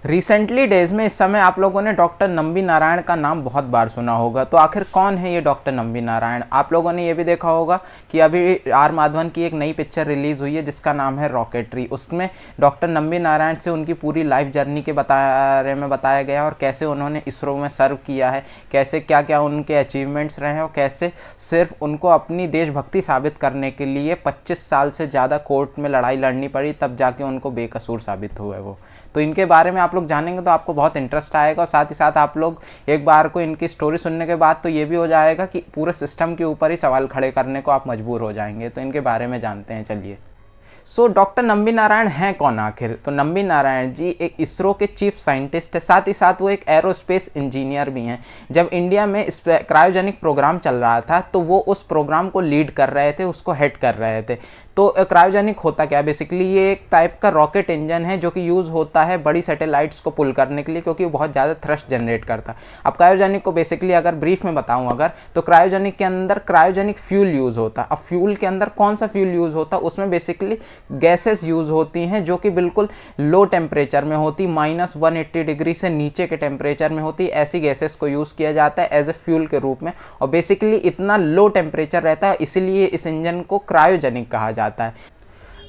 Recently days में इस समय आप लोगों ने डॉक्टर नंबी नारायण का नाम बहुत बार सुना होगा। तो आखिर कौन है ये डॉक्टर नंबी नारायण? आप लोगों ने ये भी देखा होगा कि अभी आर माधवन की एक नई पिक्चर रिलीज़ हुई है जिसका नाम है रॉकेटरी। उसमें डॉक्टर नंबी नारायण से उनकी पूरी लाइफ जर्नी के बारे में बताया गया और कैसे उन्होंने इसरो में सर्व किया है, कैसे क्या क्या उनके अचीवमेंट्स रहे हैं और कैसे सिर्फ उनको अपनी देशभक्ति साबित करने के लिए 25 साल से ज़्यादा कोर्ट में लड़ाई लड़नी पड़ी, तब जाके उनको बेकसूर साबित हुए वो। तो इनके बारे में आप लोग जानेंगे तो आपको बहुत इंटरेस्ट आएगा और साथ ही साथ आप लोग एक बार को इनकी स्टोरी सुनने के बाद तो ये भी हो जाएगा कि पूरे सिस्टम के ऊपर ही सवाल खड़े करने को आप मजबूर हो जाएंगे। तो इनके बारे में जानते हैं, चलिए। डॉक्टर नंबी नारायण हैं कौन आखिर? तो नंबी नारायण जी एक इसरो के चीफ साइंटिस्ट है, साथ ही साथ वो एक एरोस्पेस इंजीनियर भी हैं। जब इंडिया में क्रायोजेनिक प्रोग्राम चल रहा था तो वो उस प्रोग्राम को लीड कर रहे थे, उसको हेड कर रहे थे। तो क्रायोजेनिक होता क्या है? बेसिकली ये एक टाइप का रॉकेट इंजन है जो कि यूज़ होता है बड़ी सैटेलाइट्स को पुल करने के लिए, क्योंकि वो बहुत ज़्यादा थ्रस्ट जनरेट करता है। अब क्रायोजेनिक को बेसिकली अगर ब्रीफ में बताऊं अगर, तो क्रायोजेनिक के अंदर क्रायोजेनिक फ्यूल यूज़ होता है। अब फ्यूल के अंदर कौन सा फ्यूल यूज़ होता है? उसमें बेसिकली गैसेस यूज़ होती हैं जो कि बिल्कुल लो टेम्परेचर में होती, -180 डिग्री से नीचे के टेम्परेचर में होती। ऐसी गैसेस को यूज़ किया जाता है एज ए फ्यूल के रूप में, और बेसिकली इतना लो टेम्परेचर रहता है, इसीलिए इस इंजन को क्रायोजेनिक कहा जाता है।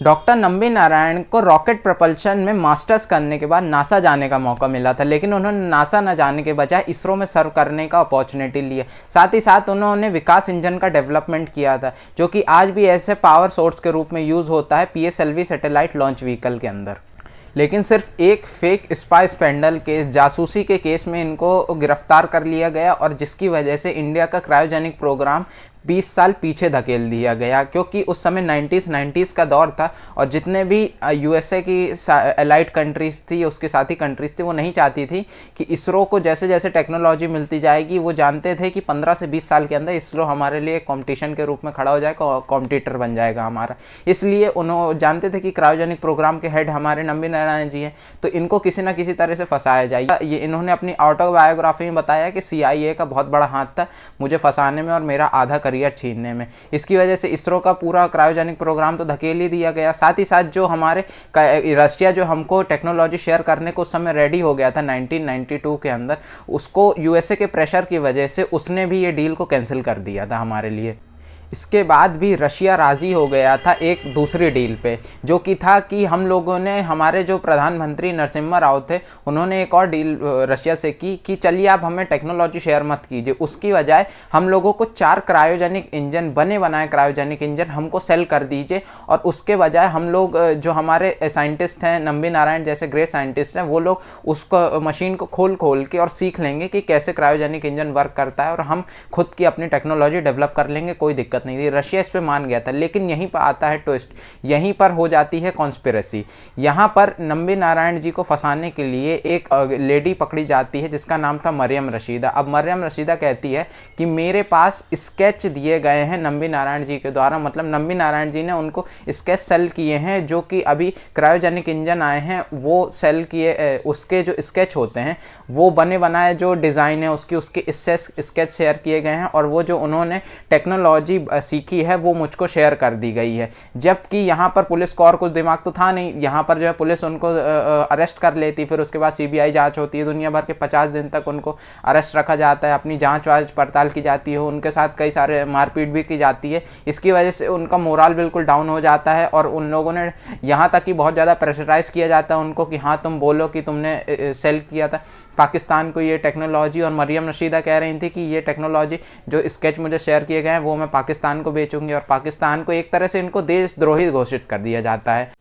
डॉक्टर नंबी नारायण को रॉकेट प्रपल्शन में मास्टर्स करने के बाद नासा जाने का मौका मिला था, लेकिन उन्होंने नासा न जाने के बजाय इसरो में सर्व करने का अपॉर्चुनिटी लिया। साथ ही साथ उन्होंने विकास इंजन का डेवलपमेंट किया था, जो कि आज भी ऐसे पावर सोर्स के रूप में यूज़ होता है PSLV सैटेलाइट लॉन्च व्हीकल के अंदर। लेकिन सिर्फ एक फेक स्पाई स्पैंडल केस, जासूसी के केस में इनको गिरफ्तार कर लिया गया, और जिसकी वजह से इंडिया का क्रायोजेनिक प्रोग्राम 20 साल पीछे धकेल दिया गया, क्योंकि उस समय 90s का दौर था और जितने भी USA की एलाइड कंट्रीज़ थी, उसके साथी कंट्रीज़ थी, वो नहीं चाहती थी कि इसरो को जैसे जैसे टेक्नोलॉजी मिलती जाएगी, वो जानते थे कि 15 से 20 साल के अंदर इसरो हमारे लिए कंपटीशन के रूप में खड़ा हो जाएगा, कॉम्पिटिटर बन जाएगा हमारा। इसलिए उन्होंने जानते थे कि क्रायोजेनिक प्रोग्राम के हेड हमारे नंबी नारायण जी हैं, तो इनको किसी ना किसी तरह से फंसाया जाएगा। ये इन्होंने अपनी ऑटोबायोग्राफी में बताया कि CIA का बहुत बड़ा हाथ था मुझे फंसाने में और मेरा आधा करियर छीनने में। इसकी वजह से इसरो का पूरा क्रायोजेनिक प्रोग्राम तो धकेल ही दिया गया। साथ ही साथ जो हमारे रशिया जो हमको टेक्नोलॉजी शेयर करने को उस समय रेडी हो गया था 1992 के अंदर, उसको USA के प्रेशर की वजह से उसने भी ये डील को कैंसिल कर दिया था हमारे लिए। इसके बाद भी रशिया राज़ी हो गया था एक दूसरी डील पे, जो कि था कि हम लोगों ने, हमारे जो प्रधानमंत्री नरसिम्हा राव थे, उन्होंने एक और डील रशिया से की कि चलिए आप हमें टेक्नोलॉजी शेयर मत कीजिए, उसकी बजाय हम लोगों को 4 क्रायोजेनिक इंजन, बने बनाए क्रायोजेनिक इंजन हमको सेल कर दीजिए, और उसके बजाय हम लोग जो हमारे साइंटिस्ट हैं, नंबी नारायण जैसे ग्रेट साइंटिस्ट हैं, वो लोग उसको मशीन को खोल के और सीख लेंगे कि कैसे क्रायोजेनिक इंजन वर्क करता है, और हम खुद की अपनी टेक्नोलॉजी डेवलप कर लेंगे, कोई दिक्कत नहीं थी। रशिया इस पे मान गया था, लेकिन यहीं पर आता है ट्विस्ट, यहीं पर हो जाती है कॉन्स्पिरेसी। यहाँ पर नंबी नारायण जी को फंसाने के लिए एक लेडी पकड़ी जाती है जिसका नाम था मरियम रशीदा। अब मरियम रशीदा कहती है कि मेरे पास स्केच दिए गए हैं नंबी नारायण जी के द्वारा, मतलब नंबी नारायण जी ने उनको स्केच सेल किए हैं, जो कि अभी क्रायोजेनिक इंजन आए हैं वो सेल किए, उसके जो स्केच होते हैं वो बने बनाए जो डिज़ाइन है उसके इससे स्केच शेयर किए गए हैं, और वो जो उन्होंने टेक्नोलॉजी सीखी है वो मुझको शेयर कर दी गई है। जबकि यहाँ पर पुलिस को और कुछ दिमाग तो था नहीं, यहाँ पर जो है पुलिस उनको अरेस्ट कर लेती, फिर उसके बाद CBI जांच होती है, दुनिया भर के 50 दिन तक उनको अरेस्ट रखा जाता है, अपनी जांच वाच पड़ताल की जाती है, उनके साथ कई सारे मारपीट भी की जाती है। इसकी वजह से उनका मोरल बिल्कुल डाउन हो जाता है, और उन लोगों ने यहाँ तक कि बहुत ज़्यादा प्रेशराइज किया जाता है उनको कि हाँ तुम बोलो कि तुमने सेल किया था पाकिस्तान को ये टेक्नोलॉजी। और मरियम रशीदा कह रही थी कि ये टेक्नोलॉजी जो स्केच मुझे शेयर किए गए हैं वो मैं पाकिस्तान को बेचूंगी, और पाकिस्तान को एक तरह से इनको देशद्रोही घोषित कर दिया जाता है।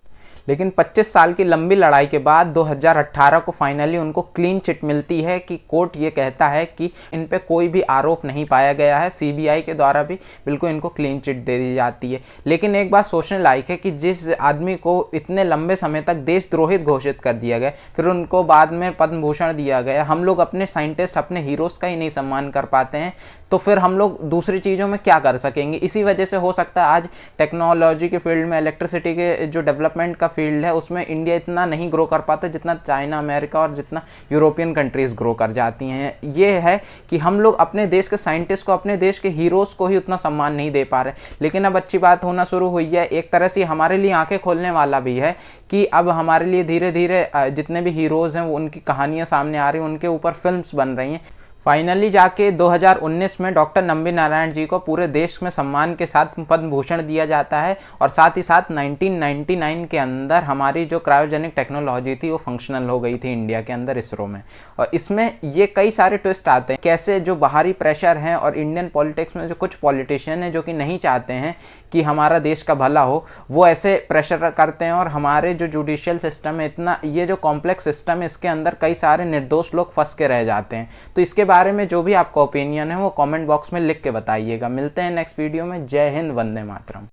लेकिन 25 साल की लंबी लड़ाई के बाद 2018 को फाइनली उनको क्लीन चिट मिलती है कि कोर्ट ये कहता है कि इन पे कोई भी आरोप नहीं पाया गया है, CBI के द्वारा भी बिल्कुल इनको क्लीन चिट दे दी जाती है। लेकिन एक बात सोचने लायक है कि जिस आदमी को इतने लंबे समय तक देशद्रोहित घोषित कर दिया गया, फिर उनको बाद में पद्म भूषण दिया गया, हम लोग अपने साइंटिस्ट, अपने हीरोज़ का ही नहीं सम्मान कर पाते हैं, तो फिर हम लोग दूसरी चीज़ों में क्या कर सकेंगे। इसी वजह से हो सकता है आज टेक्नोलॉजी के फील्ड में, इलेक्ट्रिसिटी के जो डेवलपमेंट का फील्ड है उसमें इंडिया इतना नहीं ग्रो कर पाता जितना चाइना, अमेरिका और जितना यूरोपियन कंट्रीज़ ग्रो कर जाती हैं। ये है कि हम लोग अपने देश के साइंटिस्ट को, अपने देश के हीरोज़ को ही उतना सम्मान नहीं दे पा रहे। लेकिन अब अच्छी बात होना शुरू हुई है, एक तरह से हमारे लिए आंखें खोलने वाला भी है कि अब हमारे लिए धीरे धीरे जितने भी हीरोज़ हैं उनकी कहानियाँ सामने आ रही हैं, उनके ऊपर फिल्म्स बन रही हैं। फाइनली जाके 2019 में डॉक्टर नंबी नारायण जी को पूरे देश में सम्मान के साथ पद्म भूषण दिया जाता है और साथ ही साथ 1999 के अंदर हमारी जो क्रायोजेनिक टेक्नोलॉजी थी वो फंक्शनल हो गई थी इंडिया के अंदर, इसरो में। और इसमें ये कई सारे ट्विस्ट आते हैं, कैसे जो बाहरी प्रेशर हैं और इंडियन पॉलिटिक्स में जो कुछ पॉलिटिशियन हैं जो कि नहीं चाहते हैं कि हमारा देश का भला हो, वो ऐसे प्रेशर करते हैं और हमारे जो जुडिशियल सिस्टम है, इतना ये जो कॉम्प्लेक्स सिस्टम है, इसके अंदर कई सारे निर्दोष लोग फंस के रह जाते हैं। तो इसके बारे में जो भी आपका ओपिनियन है वो कमेंट बॉक्स में लिख के बताइएगा। मिलते हैं नेक्स्ट वीडियो में। जय हिंद, वंदे मातरम।